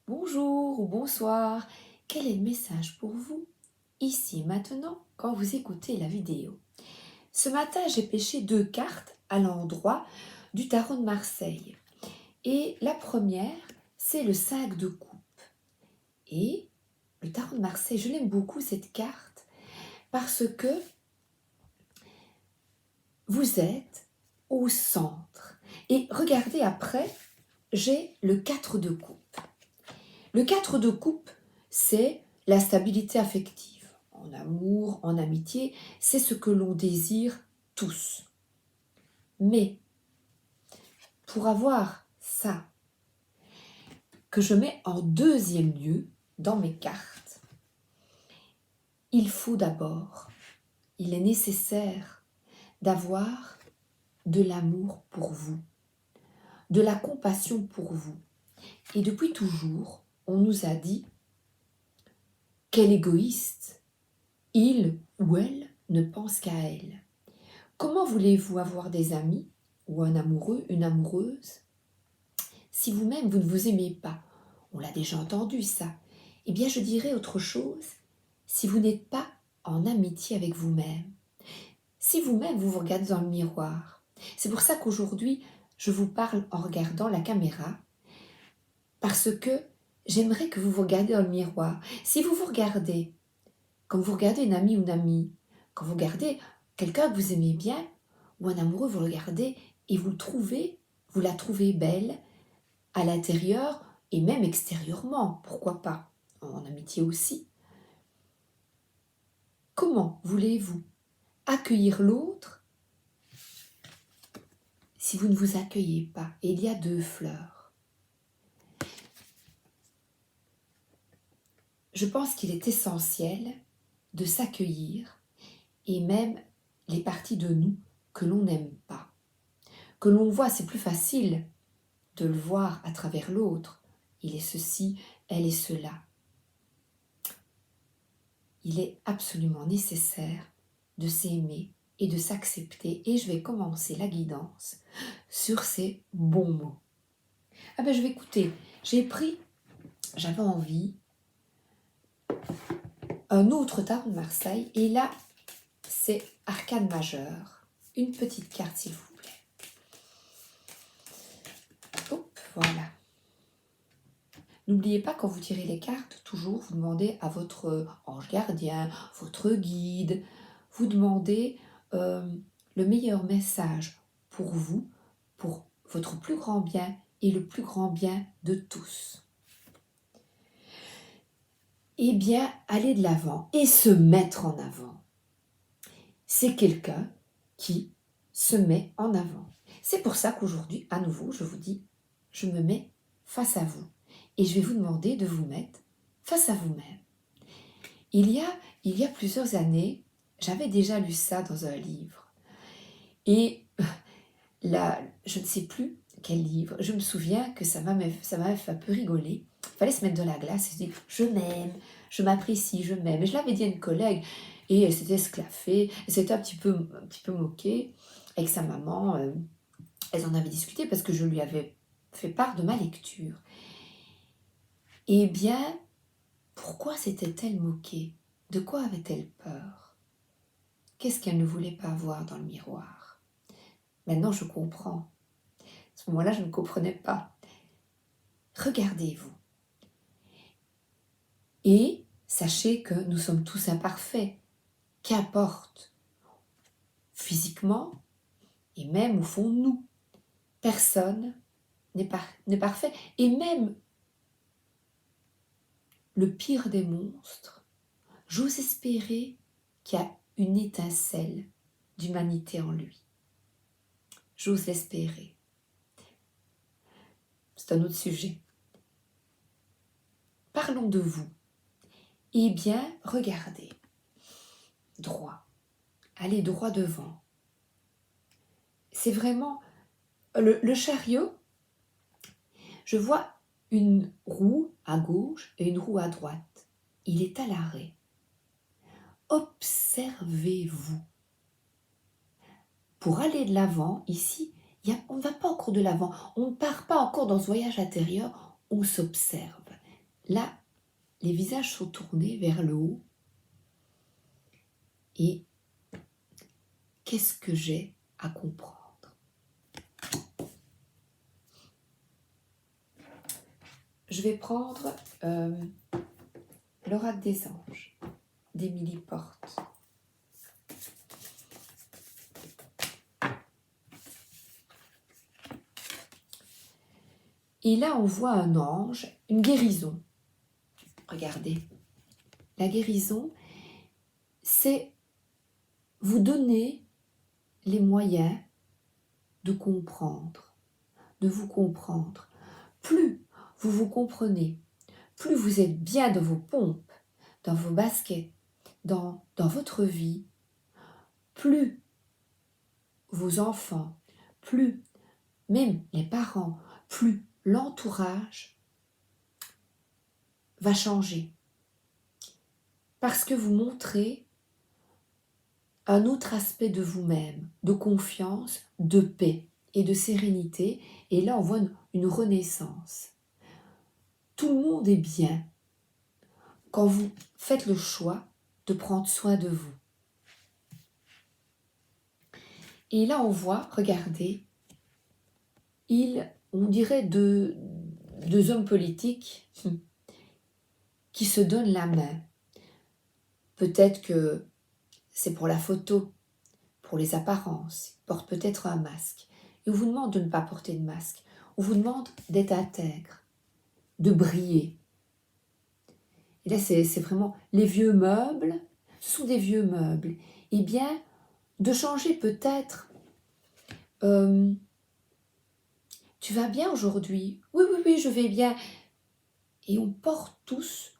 Bonjour ou bonsoir, quel est le message pour vous, ici et maintenant, quand vous écoutez la vidéo? Ce matin, j'ai pêché deux cartes à l'endroit du tarot de Marseille. Et la première, c'est le 5 de coupe. Et le tarot de Marseille, je l'aime beaucoup cette carte, parce que vous êtes au centre. Et regardez après, j'ai le 4 de coupe. Le 4 de coupe, c'est la stabilité affective. En amour, en amitié, c'est ce que l'on désire tous. Mais pour avoir ça, que je mets en deuxième lieu dans mes cartes, il faut d'abord, il est nécessaire d'avoir de l'amour pour vous, de la compassion pour vous. Et depuis toujours, on nous a dit quel égoïste, il ou elle ne pense qu'à elle. Comment voulez-vous avoir des amis ou un amoureux, une amoureuse, si vous-même vous ne vous aimez pas? On l'a déjà entendu ça. Eh bien, je dirais autre chose, si vous n'êtes pas en amitié avec vous-même, si vous-même vous vous regardez dans le miroir. C'est pour ça qu'aujourd'hui, je vous parle en regardant la caméra, parce que j'aimerais que vous vous regardiez dans le miroir. Si vous vous regardez, comme vous regardez une amie ou une amie, quand vous regardez quelqu'un que vous aimez bien, ou un amoureux, vous le regardez et vous le trouvez, vous la trouvez belle à l'intérieur et même extérieurement, pourquoi pas, en amitié aussi. Comment voulez-vous accueillir l'autre si vous ne vous accueillez pas? Et il y a deux fleurs. Je pense qu'il est essentiel de s'accueillir et même les parties de nous que l'on n'aime pas. Que l'on voit, c'est plus facile de le voir à travers l'autre. Il est ceci, elle est cela. Il est absolument nécessaire de s'aimer et de s'accepter. Et je vais commencer la guidance sur ces bons mots. Ah ben je vais écouter. J'avais envie, un autre tarot de Marseille. Et là, c'est arcane majeur. Une petite carte s'il vous plaît. Hop, voilà. N'oubliez pas, quand vous tirez les cartes, toujours vous demandez à votre ange gardien, votre guide, vous demandez le meilleur message pour vous, pour votre plus grand bien et le plus grand bien de tous. Eh bien, aller de l'avant et se mettre en avant. C'est quelqu'un qui se met en avant. C'est pour ça qu'aujourd'hui, à nouveau, je vous dis, je me mets face à vous. Et je vais vous demander de vous mettre face à vous-même. Il y a plusieurs années, j'avais déjà lu ça dans un livre. Et là, je ne sais plus quel livre, je me souviens que ça m'avait fait un peu rigoler. Il fallait se mettre de la glace et se dire, je m'aime, je m'apprécie, je m'aime. Et je l'avais dit à une collègue, et elle s'était esclaffée, elle s'était un petit peu moquée avec sa maman. Elles en avaient discuté parce que je lui avais fait part de ma lecture. Eh bien, pourquoi s'était-elle moquée? De quoi avait-elle peur? Qu'est-ce qu'elle ne voulait pas voir dans le miroir? Maintenant, je comprends. À ce moment-là, je ne comprenais pas. Regardez-vous. Et sachez que nous sommes tous imparfaits. Qu'importe, physiquement et même au fond de nous. Personne n'est parfait. Et même le pire des monstres, j'ose espérer qu'il y a une étincelle d'humanité en lui. J'ose l'espérer. C'est un autre sujet. Parlons de vous. Eh bien, regardez. Droit. Allez droit devant. C'est vraiment... Le chariot, je vois une roue à gauche et une roue à droite. Il est à l'arrêt. Observez-vous. Pour aller de l'avant, ici, on ne va pas encore de l'avant. On ne part pas encore dans ce voyage intérieur, on s'observe. là, les visages sont tournés vers le haut. Et qu'est-ce que j'ai à comprendre? Je vais prendre l'oracle des anges d'Émilie Porte. Et là, on voit un ange, une guérison. Regardez, la guérison, c'est vous donner les moyens de comprendre, de vous comprendre. Plus vous vous comprenez, plus vous êtes bien dans vos pompes, dans vos baskets, dans votre vie, plus vos enfants, plus même les parents, plus l'entourage va changer. Parce que vous montrez un autre aspect de vous-même, de confiance, de paix et de sérénité. Et là, on voit une renaissance. Tout le monde est bien quand vous faites le choix de prendre soin de vous. Et là, on voit, regardez, on dirait deux hommes politiques qui se donnent la main. Peut-être que c'est pour la photo, pour les apparences. Ils portent peut-être un masque. Et on vous demande de ne pas porter de masque. On vous demande d'être intègre, de briller. Et là, c'est vraiment les vieux meubles. Ce sont des vieux meubles. Eh bien, de changer peut-être. Tu vas bien aujourd'hui? Oui, oui, oui, je vais bien. Et on porte tous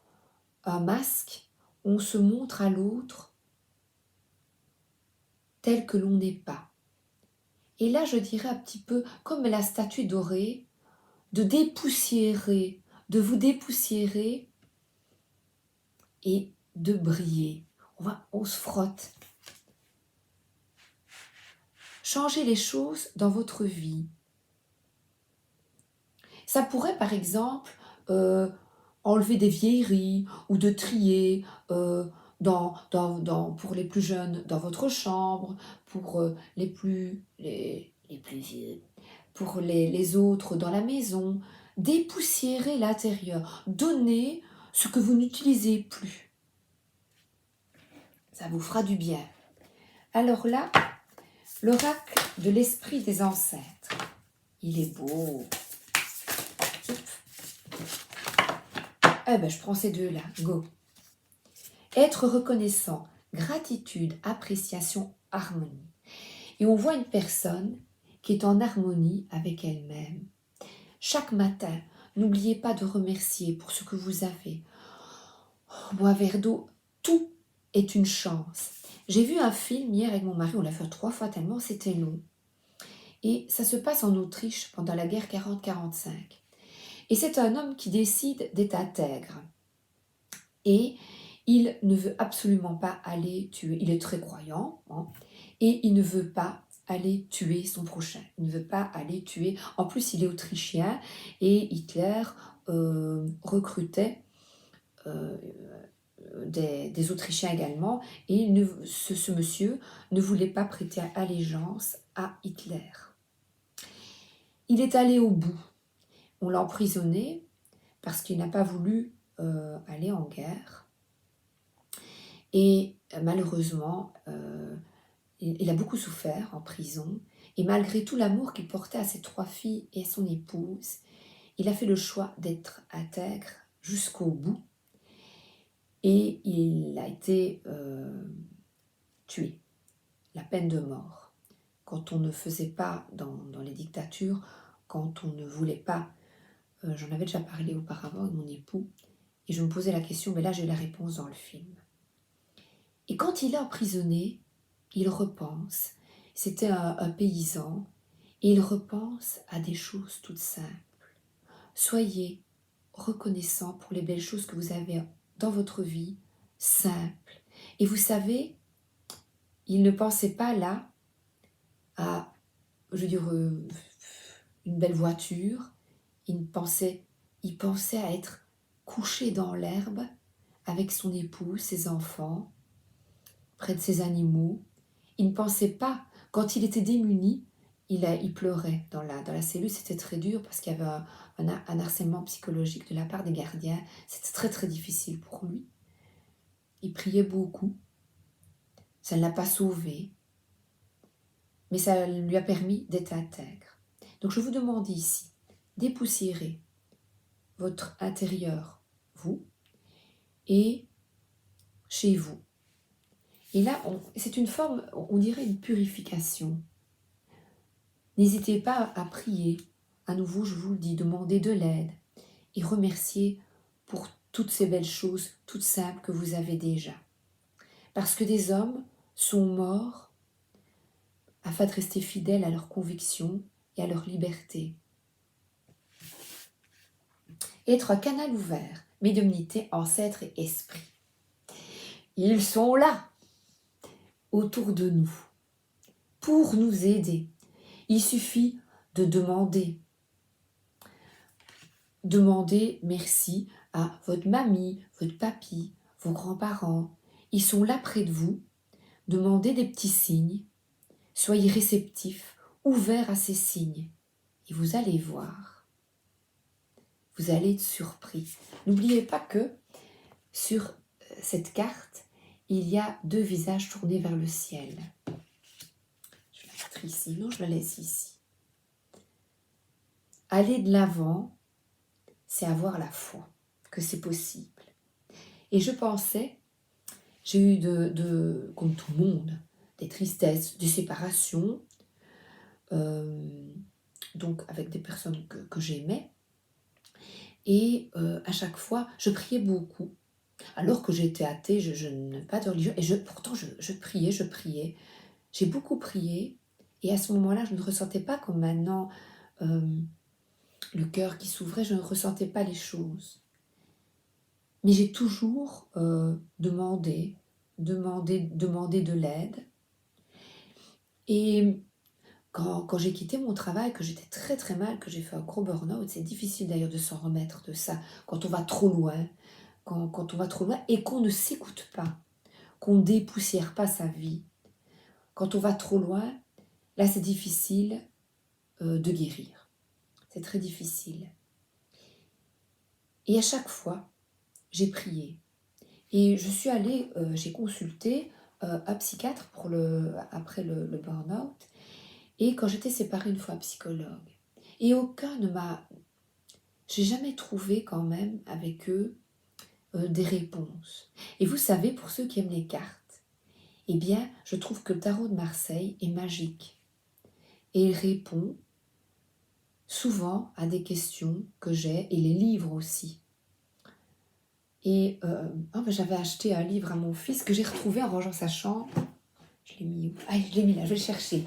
un masque. On se montre à l'autre tel que l'on n'est pas. Et là, je dirais un petit peu comme la statue dorée, de dépoussiérer, de vous dépoussiérer et de briller. On se frotte. Changez les choses dans votre vie. Ça pourrait, par exemple, enlever des vieilleries ou de trier pour les plus jeunes dans votre chambre, pour les plus vieux, pour les autres dans la maison. Dépoussiérer l'intérieur, donner ce que vous n'utilisez plus. Ça vous fera du bien. Alors là, l'oracle de l'esprit des ancêtres. Il est beau. Eh ben, je prends ces deux-là. Go. Être reconnaissant, gratitude, appréciation, harmonie. Et on voit une personne qui est en harmonie avec elle-même. Chaque matin, n'oubliez pas de remercier pour ce que vous avez. Oh, bois un verre d'eau, tout est une chance. J'ai vu un film hier avec mon mari, on l'a fait 3 fois tellement c'était long. Et ça se passe en Autriche pendant la guerre 40-45. Et c'est un homme qui décide d'être intègre. Et il ne veut absolument pas aller tuer. Il est très croyant, hein, et il ne veut pas aller tuer son prochain. Il ne veut pas aller tuer. En plus, il est autrichien et Hitler recrutait des Autrichiens également. Et ce monsieur ne voulait pas prêter allégeance à Hitler. Il est allé au bout. On l'a emprisonné parce qu'il n'a pas voulu aller en guerre. Et malheureusement, il a beaucoup souffert en prison. Et malgré tout l'amour qu'il portait à ses 3 filles et à son épouse, il a fait le choix d'être intègre jusqu'au bout. Et il a été tué, la peine de mort. Quand on ne faisait pas dans les dictatures, quand on ne voulait pas, j'en avais déjà parlé auparavant avec mon époux, et je me posais la question, mais là j'ai la réponse dans le film. Et quand il est emprisonné, il repense, c'était un paysan, et il repense à des choses toutes simples. Soyez reconnaissant pour les belles choses que vous avez dans votre vie, simples. Et vous savez, il ne pensait pas là à, une belle voiture, il pensait à être couché dans l'herbe avec son épouse, ses enfants, près de ses animaux. Il ne pensait pas, quand il était démuni, il pleurait dans la cellule, c'était très dur parce qu'il y avait un harcèlement psychologique de la part des gardiens, c'était très très difficile pour lui. Il priait beaucoup, ça ne l'a pas sauvé, mais ça lui a permis d'être intègre. Donc je vous demande ici, dépoussiérez votre intérieur, vous, et chez vous. Et là, c'est une forme, on dirait une purification. N'hésitez pas à prier. À nouveau, je vous le dis, demandez de l'aide et remerciez pour toutes ces belles choses, toutes simples que vous avez déjà. Parce que des hommes sont morts afin de rester fidèles à leurs convictions et à leur liberté. Être un canal ouvert, médiumnité, ancêtres et esprit. Ils sont là, autour de nous, pour nous aider. Il suffit de demander. Demandez merci à votre mamie, votre papy, vos grands-parents. Ils sont là près de vous. Demandez des petits signes. Soyez réceptifs, ouverts à ces signes. Et vous allez voir. Vous allez être surpris. N'oubliez pas que sur cette carte, il y a 2 visages tournés vers le ciel. Je vais la mettre ici. Non, je la laisse ici. Aller de l'avant, c'est avoir la foi que c'est possible. Et je pensais, j'ai eu comme tout le monde, des tristesses, des séparations, donc avec des personnes que j'aimais. Et à chaque fois, je priais beaucoup. Alors que j'étais athée, je n'ai pas de religion. Et pourtant, je priais. J'ai beaucoup prié. Et à ce moment-là, je ne ressentais pas comme maintenant le cœur qui s'ouvrait. Je ne ressentais pas les choses. Mais j'ai toujours demandé de l'aide. Et quand j'ai quitté mon travail, que j'étais très très mal, que j'ai fait un gros burn-out, c'est difficile d'ailleurs de s'en remettre de ça, quand on va trop loin, quand on va trop loin et qu'on ne s'écoute pas, qu'on ne dépoussière pas sa vie. Quand on va trop loin, là c'est difficile de guérir. C'est très difficile. Et à chaque fois, j'ai prié. Et je suis allée, j'ai consulté un psychiatre après le burn-out. Et quand j'étais séparée une fois, un psychologue. Et aucun ne m'a... J'ai jamais trouvé quand même avec eux des réponses. Et vous savez, pour ceux qui aiment les cartes, eh bien, je trouve que le tarot de Marseille est magique. Et il répond souvent à des questions que j'ai, et les livres aussi. Et j'avais acheté un livre à mon fils que j'ai retrouvé en rangeant sa chambre. Je l'ai mis où? Ah, je l'ai mis là, je vais le chercher.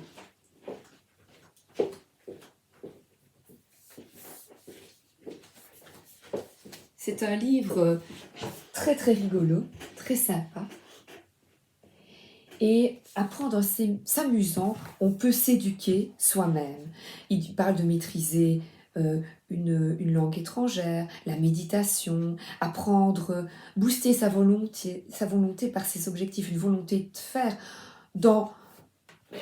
C'est un livre très très rigolo, très sympa. Et apprendre en s'amusant, on peut s'éduquer soi-même. Il parle de maîtriser une langue étrangère, la méditation, apprendre, booster sa volonté par ses objectifs, une volonté de faire.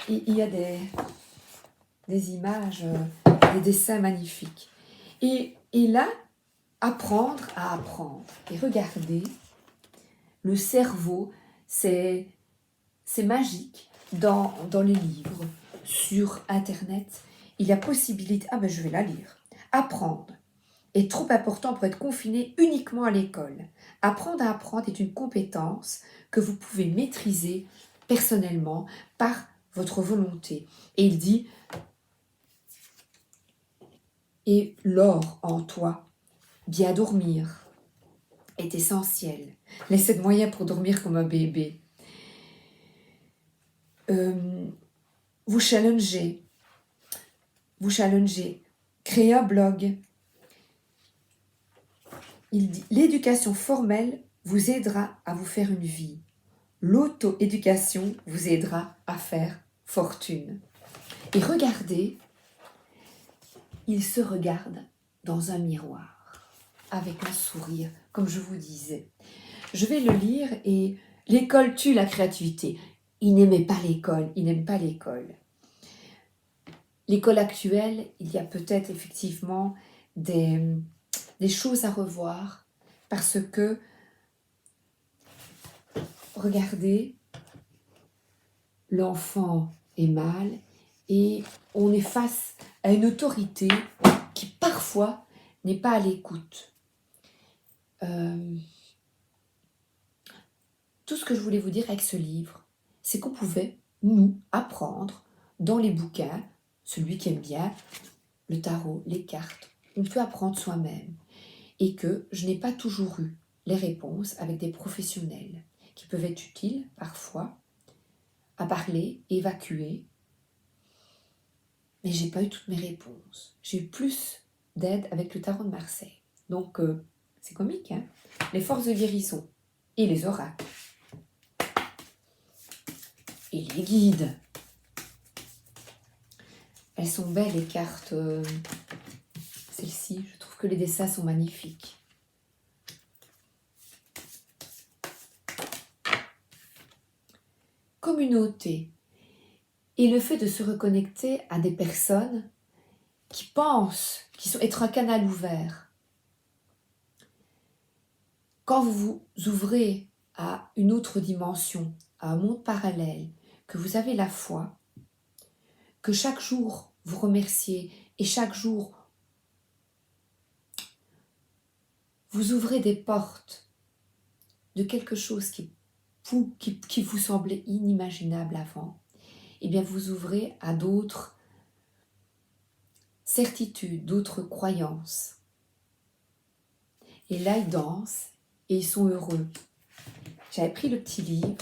Il y a des images, des dessins magnifiques. Et là, apprendre à apprendre. Et regardez, le cerveau, c'est magique. Dans les livres, sur Internet, il y a possibilité... Ah ben je vais la lire. Apprendre est trop important pour être confiné uniquement à l'école. Apprendre à apprendre est une compétence que vous pouvez maîtriser personnellement par votre volonté. Et il dit, et l'or en toi, bien dormir, est essentiel. Laissez de moyens pour dormir comme un bébé. Vous challengez, créez un blog. Il dit, l'éducation formelle vous aidera à vous faire une vie. L'auto-éducation vous aidera à faire fortune. Et regardez, il se regarde dans un miroir. avec un sourire, comme je vous disais. Je vais le lire et l'école tue la créativité. Il n'aimait pas l'école, il n'aime pas l'école. L'école actuelle, il y a peut-être effectivement des choses à revoir parce que, regardez, l'enfant est mal et on est face à une autorité qui parfois n'est pas à l'écoute. Tout ce que je voulais vous dire avec ce livre, c'est qu'on pouvait, nous, apprendre dans les bouquins, celui qui aime bien, le tarot, les cartes, on peut apprendre soi-même. Et que je n'ai pas toujours eu les réponses avec des professionnels qui peuvent être utiles parfois à parler, évacuer. Mais j'ai pas eu toutes mes réponses. J'ai eu plus d'aide avec le tarot de Marseille. Donc, c'est comique, hein? Les forces de guérison et les oracles. Et les guides. Elles sont belles, les cartes. Celles-ci, je trouve que les dessins sont magnifiques. Communauté. Et le fait de se reconnecter à des personnes qui pensent, être un canal ouvert. Quand vous vous ouvrez à une autre dimension, à un monde parallèle, que vous avez la foi, que chaque jour vous remerciez et chaque jour vous ouvrez des portes de quelque chose qui vous semblait inimaginable avant, eh bien vous ouvrez à d'autres certitudes, d'autres croyances. Et là, ils dansent et ils sont heureux. J'avais pris le petit livre.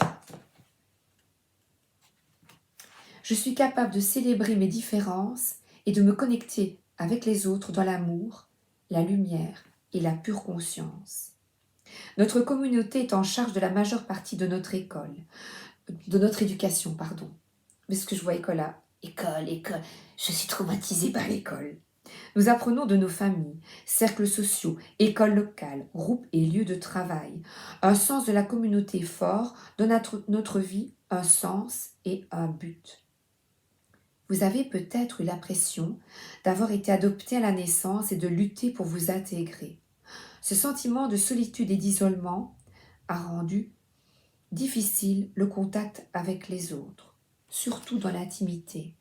Je suis capable de célébrer mes différences et de me connecter avec les autres dans l'amour, la lumière et la pure conscience. Notre communauté est en charge de la majeure partie de notre école, de notre éducation, pardon. Mais ce que je vois école là, école, je suis traumatisée par l'école. Nous apprenons de nos familles, cercles sociaux, écoles locales, groupes et lieux de travail. Un sens de la communauté fort donne à notre vie un sens et un but. Vous avez peut-être eu l'impression d'avoir été adopté à la naissance et de lutter pour vous intégrer. Ce sentiment de solitude et d'isolement a rendu difficile le contact avec les autres, surtout dans l'intimité.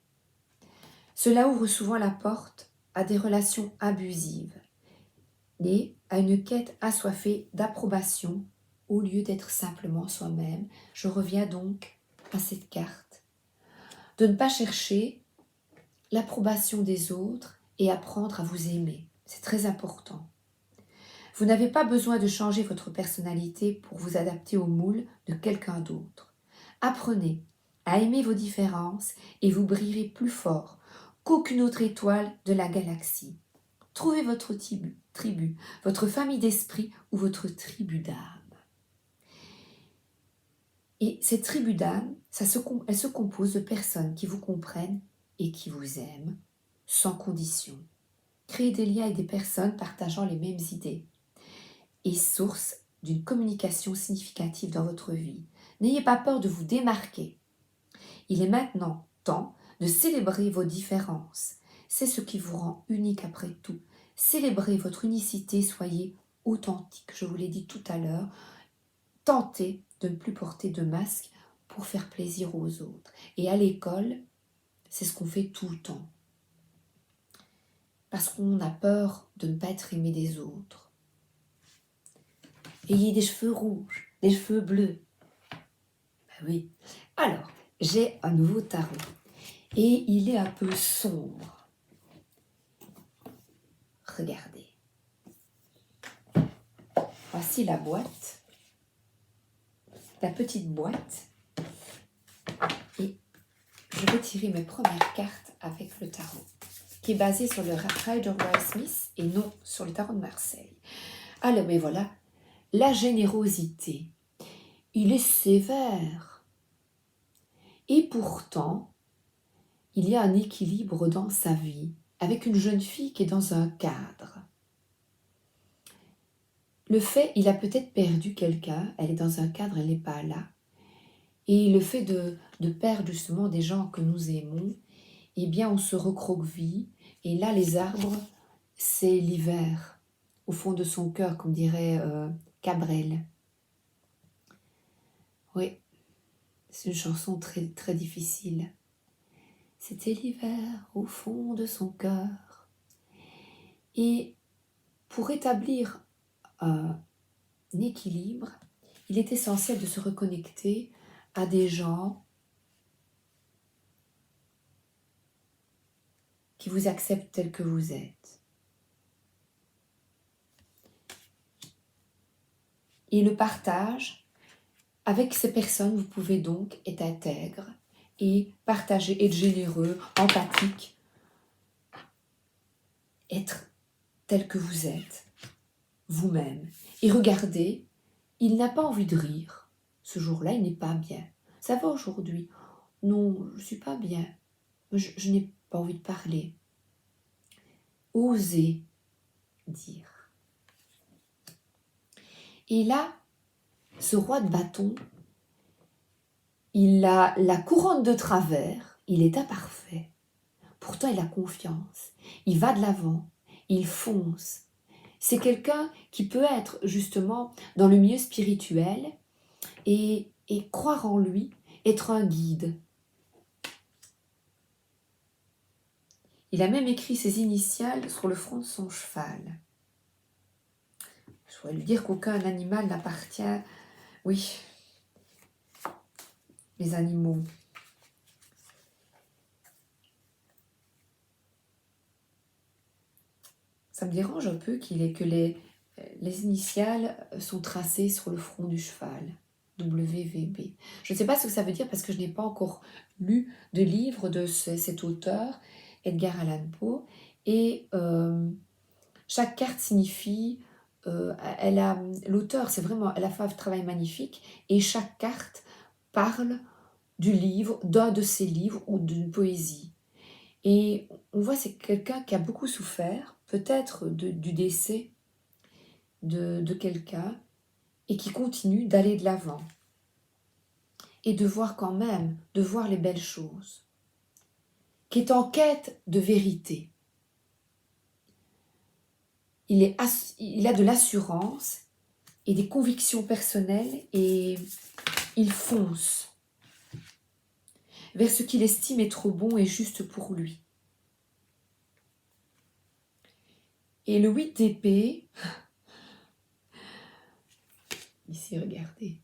Cela ouvre souvent la porte à des relations abusives et à une quête assoiffée d'approbation au lieu d'être simplement soi-même. Je reviens donc à cette carte. De ne pas chercher l'approbation des autres et apprendre à vous aimer. C'est très important. Vous n'avez pas besoin de changer votre personnalité pour vous adapter au moule de quelqu'un d'autre. Apprenez à aimer vos différences et vous brillerez plus fort qu'aucune autre étoile de la galaxie. Trouvez votre tribu, votre famille d'esprit ou votre tribu d'âme. Et cette tribu d'âme, elle se compose de personnes qui vous comprennent et qui vous aiment sans condition. Créez des liens avec des personnes partageant les mêmes idées et source d'une communication significative dans votre vie. N'ayez pas peur de vous démarquer. Il est maintenant temps de célébrer vos différences. C'est ce qui vous rend unique après tout. Célébrez votre unicité, soyez authentique. Je vous l'ai dit tout à l'heure. Tentez de ne plus porter de masque pour faire plaisir aux autres. Et à l'école, c'est ce qu'on fait tout le temps. Parce qu'on a peur de ne pas être aimé des autres. Ayez des cheveux rouges, des cheveux bleus. Ben oui. Alors, j'ai un nouveau tarot. Et il est un peu sombre. Regardez. Voici la boîte. La petite boîte. Et je vais tirer mes premières cartes avec le tarot, qui est basé sur le Rider-Waite-Smith et non sur le tarot de Marseille. Alors, mais voilà, la générosité. Il est sévère. Et pourtant, il y a un équilibre dans sa vie, avec une jeune fille qui est dans un cadre. le fait, il a peut-être perdu quelqu'un, elle est dans un cadre, elle n'est pas là. Et le fait de perdre justement des gens que nous aimons, eh bien on se recroqueville. Et là, les arbres, c'est l'hiver, au fond de son cœur, comme dirait Cabrel. Oui, c'est une chanson très, très difficile. C'était l'hiver au fond de son cœur. Et pour établir un équilibre, il est essentiel de se reconnecter à des gens qui vous acceptent tel que vous êtes. Et le partage, avec ces personnes, vous pouvez donc être intègre et partager, être généreux, empathique, être tel que vous êtes, vous-même. Et regardez, il n'a pas envie de rire. Ce jour-là, il n'est pas bien. Ça va aujourd'hui? Non, je ne suis pas bien. Je n'ai pas envie de parler. Osez dire. Et là, ce roi de bâton, il a la couronne de travers, il est imparfait. Pourtant, il a confiance. Il va de l'avant, il fonce. C'est quelqu'un qui peut être justement dans le milieu spirituel et croire en lui, être un guide. Il a même écrit ses initiales sur le front de son cheval. Je pourrais lui dire qu'aucun animal n'appartient... Oui, les animaux. Ça me dérange un peu que les initiales sont tracées sur le front du cheval. WVB. Je ne sais pas ce que ça veut dire parce que je n'ai pas encore lu de livre de cet auteur, Edgar Allan Poe. Et chaque carte signifie... l'auteur, c'est vraiment, elle a fait un travail magnifique. Et chaque carte parle du livre, d'un de ses livres ou d'une poésie. Et on voit c'est quelqu'un qui a beaucoup souffert, peut-être du décès de quelqu'un, et qui continue d'aller de l'avant. Et de voir quand même, de voir les belles choses. Qui est en quête de vérité. Il a de l'assurance et des convictions personnelles et il fonce vers ce qu'il estime être bon et juste pour lui. Et le 8 d'épée, ici regardez,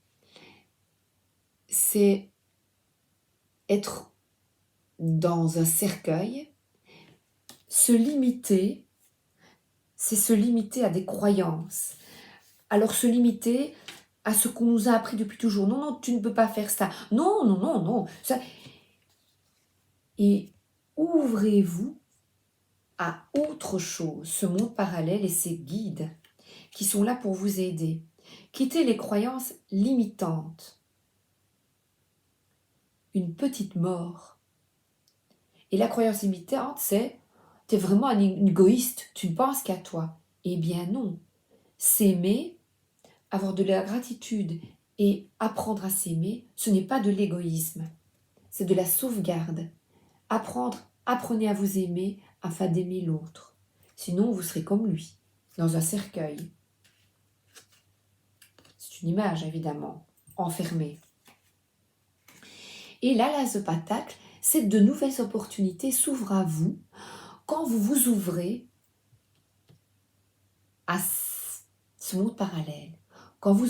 c'est être dans un cercueil, se limiter, c'est se limiter à des croyances. Alors se limiter à ce qu'on nous a appris depuis toujours. Non, non, tu ne peux pas faire ça. Non, non, non, non. Ça... Et ouvrez-vous à autre chose, ce monde parallèle et ses guides qui sont là pour vous aider. Quittez les croyances limitantes. Une petite mort. Et la croyance limitante, c'est « t'es vraiment un égoïste, tu ne penses qu'à toi ». Eh bien non. S'aimer, avoir de la gratitude et apprendre à s'aimer, ce n'est pas de l'égoïsme. C'est de la sauvegarde. Apprenez à vous aimer afin d'aimer l'autre. Sinon, vous serez comme lui, dans un cercueil. C'est une image, évidemment, enfermée. Et là, l'as de pentacle, c'est de nouvelles opportunités s'ouvrent à vous quand vous vous ouvrez à ce monde parallèle. Quand vous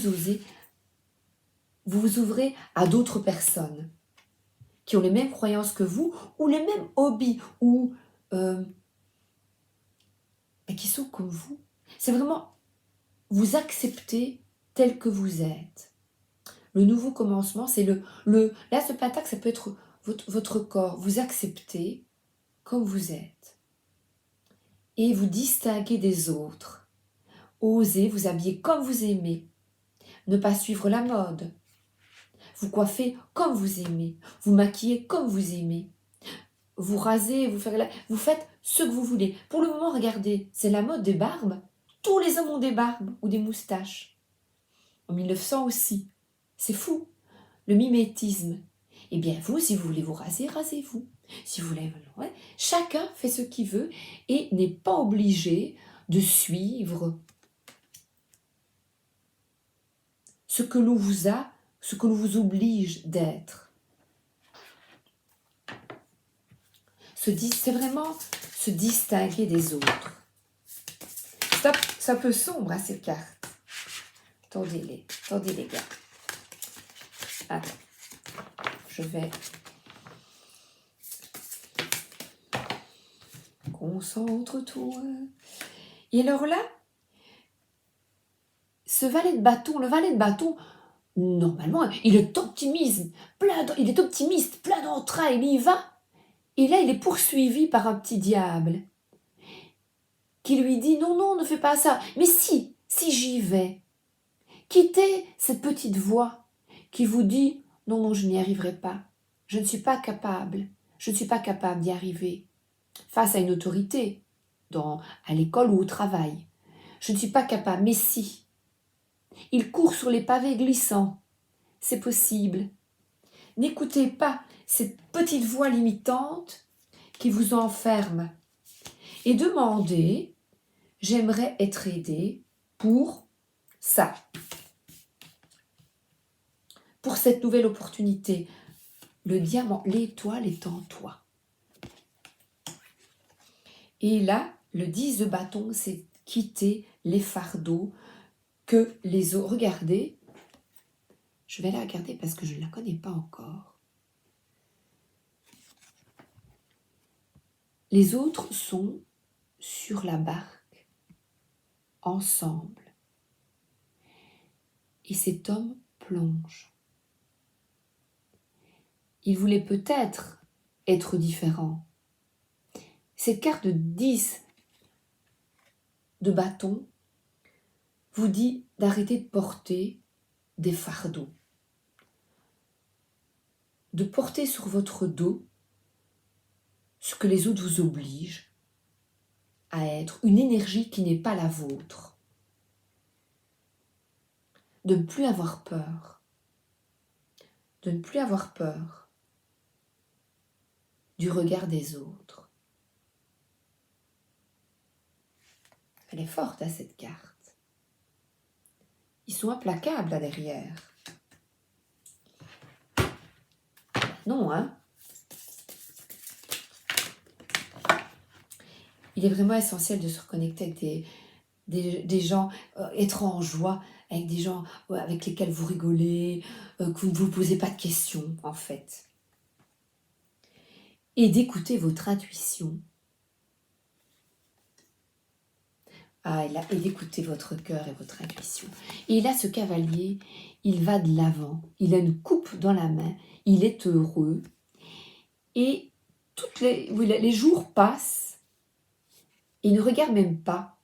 vous ouvrez à d'autres personnes qui ont les mêmes croyances que vous ou les mêmes hobbies ou qui sont comme vous. C'est vraiment vous accepter tel que vous êtes. Le nouveau commencement, c'est l'as de pentacle, ça peut être votre corps. Vous acceptez comme vous êtes. Et vous distinguer des autres. Osez vous habiller comme vous aimez. Ne pas suivre la mode. Vous coiffez comme vous aimez. Vous maquillez comme vous aimez. Vous rasez, vous faites ce que vous voulez. Pour le moment, regardez, c'est la mode des barbes. Tous les hommes ont des barbes ou des moustaches. En 1900 aussi. C'est fou. Le mimétisme. Eh bien, vous, si vous voulez vous raser, rasez-vous. Si vous voulez... Ouais, chacun fait ce qu'il veut et n'est pas obligé de suivre ce que l'on vous a, ce que l'on vous oblige d'être. C'est vraiment se distinguer des autres. C'est un peu sombre, hein, ces cartes. Tendez-les gars. Attends, je vais... Concentre-toi. Et alors là, ce valet de bâton, le valet de bâton, normalement, il est optimiste, plein d'entrain, il y va. Et là, il est poursuivi par un petit diable qui lui dit « Non, non, ne fais pas ça. Mais si j'y vais. » Quittez cette petite voix qui vous dit « Non, non, je n'y arriverai pas. Je ne suis pas capable. Je ne suis pas capable d'y arriver. » Face à une autorité, à l'école ou au travail. Je ne suis pas capable, mais si. Il court sur les pavés glissants. C'est possible. N'écoutez pas cette petite voix limitante qui vous enferme. Et demandez, j'aimerais être aidé pour ça. Pour cette nouvelle opportunité. Le diamant, l'étoile est en toi. Et là, le 10 de bâton, c'est quitter les fardeaux que les autres... Regardez, je vais la regarder parce que je ne la connais pas encore. Les autres sont sur la barque, ensemble. Et cet homme plonge. Il voulait peut-être être différent. Cette carte de 10 de bâton vous dit d'arrêter de porter des fardeaux. De porter sur votre dos ce que les autres vous obligent à être, une énergie qui n'est pas la vôtre. De ne plus avoir peur. De ne plus avoir peur du regard des autres. Elle est forte, hein, cette carte. Ils sont implacables là derrière. Non, hein? Il est vraiment essentiel de se reconnecter avec des gens, être en joie, avec des gens avec lesquels vous rigolez, que vous ne vous posez pas de questions, en fait. Et d'écouter votre intuition. Et d'écouter votre cœur et votre intuition. Et là, ce cavalier, il va de l'avant. Il a une coupe dans la main. Il est heureux. Et les jours passent. Il ne regarde même pas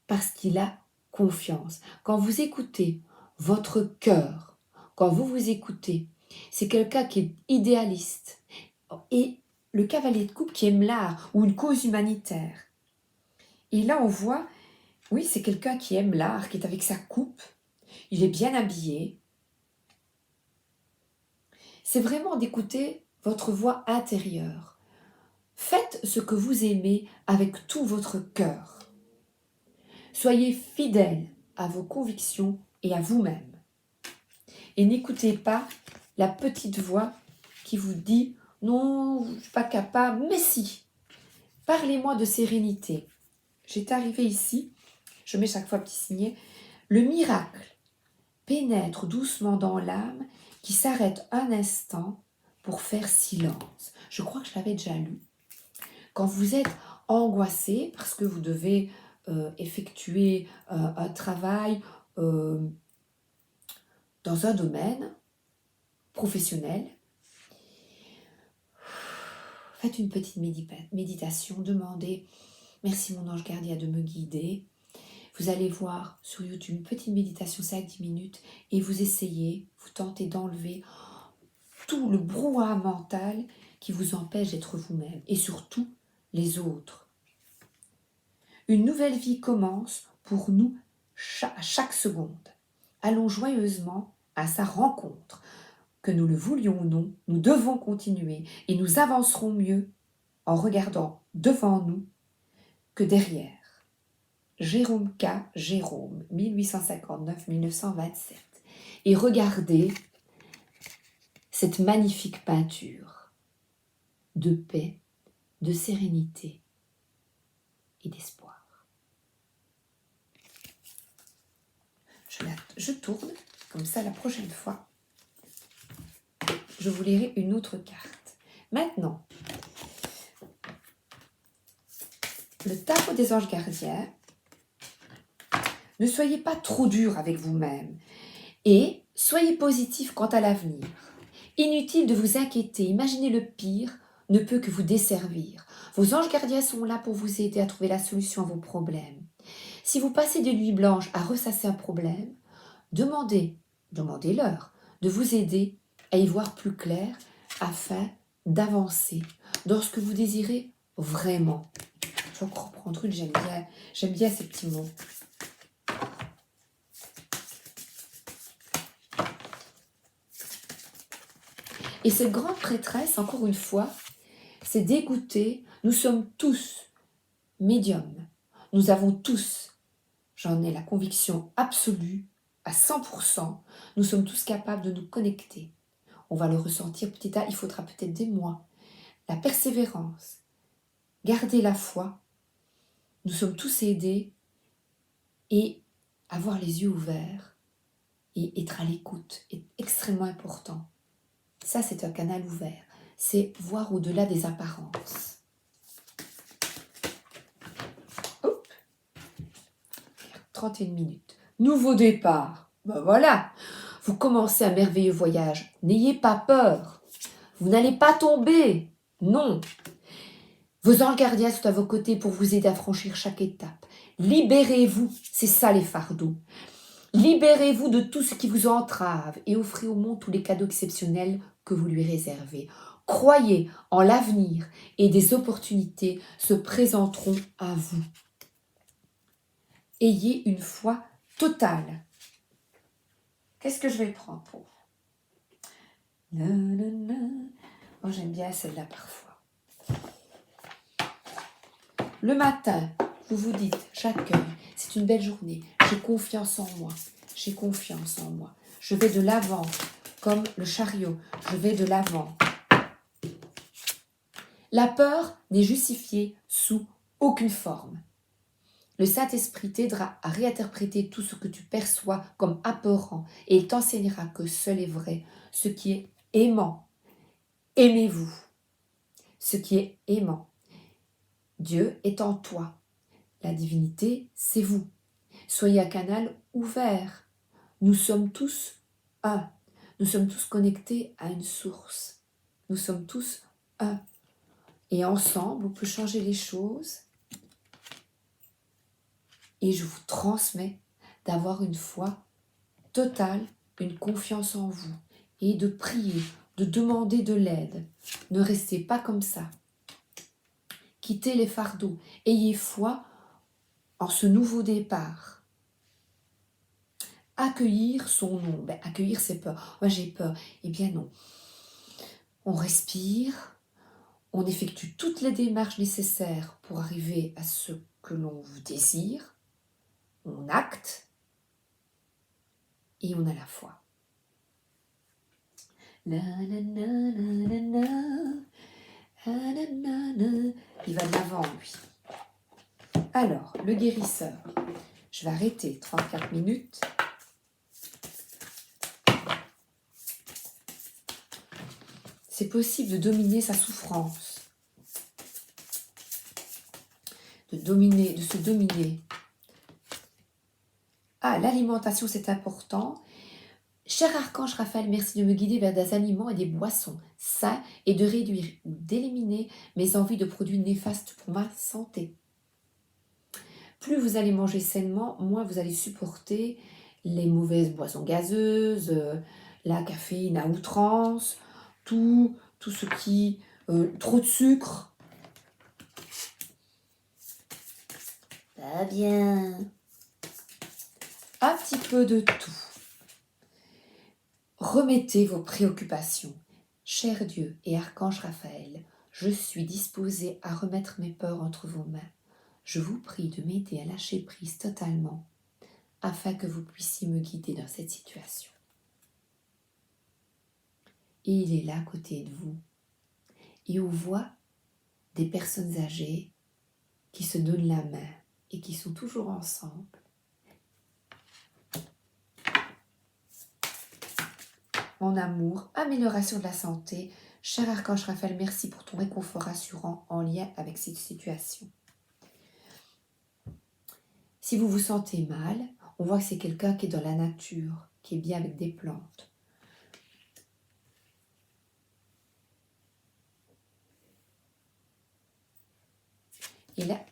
parce qu'il a confiance. Quand vous écoutez votre cœur, quand vous vous écoutez, c'est quelqu'un qui est idéaliste. Et le cavalier de coupe qui aime l'art ou une cause humanitaire. Et là, on voit... Oui, c'est quelqu'un qui aime l'art, qui est avec sa coupe. Il est bien habillé. C'est vraiment d'écouter votre voix intérieure. Faites ce que vous aimez avec tout votre cœur. Soyez fidèle à vos convictions et à vous-même. Et n'écoutez pas la petite voix qui vous dit « Non, je ne suis pas capable, mais si. Parlez-moi de sérénité. » J'étais arrivée ici. Je mets chaque fois petit signet. Le miracle pénètre doucement dans l'âme qui s'arrête un instant pour faire silence. Je crois que je l'avais déjà lu. Quand vous êtes angoissé parce que vous devez effectuer un travail dans un domaine professionnel, faites une petite méditation, demandez « Merci mon ange gardien de me guider ». Vous allez voir sur YouTube une petite méditation 5-10 minutes et vous essayez, vous tentez d'enlever tout le brouhaha mental qui vous empêche d'être vous-même et surtout les autres. Une nouvelle vie commence pour nous à chaque seconde. Allons joyeusement à sa rencontre. Que nous le voulions ou non, nous devons continuer et nous avancerons mieux en regardant devant nous que derrière. Jérôme K. Jérôme, 1859-1927. Et regardez cette magnifique peinture de paix, de sérénité et d'espoir. Je tourne, comme ça la prochaine fois, je vous lirai une autre carte. Maintenant, le tarot des anges gardiens, ne soyez pas trop dur avec vous-même et soyez positif quant à l'avenir. Inutile de vous inquiéter, imaginez le pire ne peut que vous desservir. Vos anges gardiens sont là pour vous aider à trouver la solution à vos problèmes. Si vous passez des nuits blanches à ressasser un problème, demandez-leur de vous aider à y voir plus clair afin d'avancer dans ce que vous désirez vraiment. Je vais encore reprendre une, j'aime bien ces petits mots. Et cette grande prêtresse, encore une fois, c'est d'écouter. Nous sommes tous médiums. Nous avons tous, j'en ai la conviction absolue, à 100%, nous sommes tous capables de nous connecter. On va le ressentir petit à petit, il faudra peut-être des mois. La persévérance, garder la foi, nous sommes tous aidés et avoir les yeux ouverts et être à l'écoute est extrêmement important. Ça, c'est un canal ouvert. C'est voir au-delà des apparences. Hop. 31 minutes. Nouveau départ. Ben voilà. Vous commencez un merveilleux voyage. N'ayez pas peur. Vous n'allez pas tomber. Non. Vos anges gardiens sont à vos côtés pour vous aider à franchir chaque étape. Libérez-vous. C'est ça les fardeaux. Libérez-vous de tout ce qui vous entrave et offrez au monde tous les cadeaux exceptionnels que vous lui réservez. Croyez en l'avenir et des opportunités se présenteront à vous. Ayez une foi totale. Qu'est-ce que je vais prendre pour vous? Oh, j'aime bien celle-là parfois. Le matin, vous vous dites, j'accueille, c'est une belle journée, j'ai confiance en moi, j'ai confiance en moi. Je vais de l'avant, comme le chariot, je vais de l'avant. La peur n'est justifiée sous aucune forme. Le Saint-Esprit t'aidera à réinterpréter tout ce que tu perçois comme apeurant et il t'enseignera que seul est vrai ce qui est aimant. Aimez-vous. Ce qui est aimant. Dieu est en toi. La divinité, c'est vous. Soyez un canal ouvert. Nous sommes tous un. Nous sommes tous connectés à une source. Nous sommes tous un. Et ensemble, on peut changer les choses. Et je vous transmets d'avoir une foi totale, une confiance en vous. Et de prier, de demander de l'aide. Ne restez pas comme ça. Quittez les fardeaux. Ayez foi en ce nouveau départ. Accueillir son nom. Ben, accueillir ses peurs. Moi j'ai peur. Eh bien non. On respire. On effectue toutes les démarches nécessaires pour arriver à ce que l'on désire. On acte. Et on a la foi. Il va de l'avant, lui. Alors, le guérisseur. Je vais arrêter 34 minutes. C'est possible de dominer sa souffrance. De se dominer. Ah, l'alimentation, c'est important. Cher Archange Raphaël, merci de me guider vers des aliments et des boissons sains et de réduire ou d'éliminer mes envies de produits néfastes pour ma santé. Plus vous allez manger sainement, moins vous allez supporter les mauvaises boissons gazeuses, la caféine à outrance, tout ce qui... trop de sucre. Pas bien. un petit peu de tout. Remettez vos préoccupations. Cher Dieu et Archange Raphaël, je suis disposée à remettre mes peurs entre vos mains. Je vous prie de m'aider à lâcher prise totalement afin que vous puissiez me guider dans cette situation. Et il est là à côté de vous. Et on voit des personnes âgées qui se donnent la main et qui sont toujours ensemble. En amour, amélioration de la santé. Cher Archange Raphaël, merci pour ton réconfort rassurant en lien avec cette situation. Si vous vous sentez mal, on voit que c'est quelqu'un qui est dans la nature, qui est bien avec des plantes. Et là,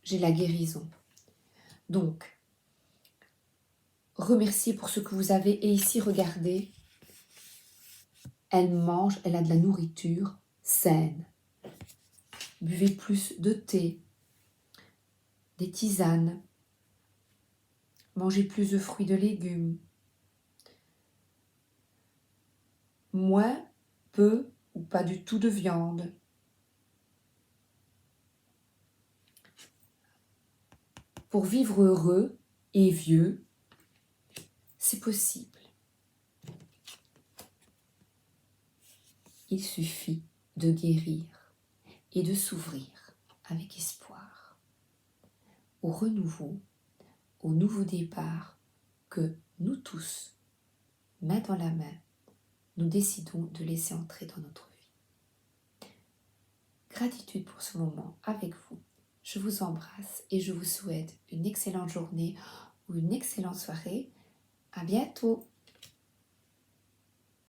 j'ai la guérison. Donc, remerciez pour ce que vous avez. Et ici, regardez, elle mange, elle a de la nourriture saine. Buvez plus de thé, des tisanes. Mangez plus de fruits, de légumes. Moins, peu ou pas du tout de viande. Pour vivre heureux et vieux, c'est possible. Il suffit de guérir et de s'ouvrir avec espoir au renouveau, au nouveau départ que nous tous, main dans la main, nous décidons de laisser entrer dans notre vie. Gratitude pour ce moment avec vous. Je vous embrasse et je vous souhaite une excellente journée ou une excellente soirée. À bientôt!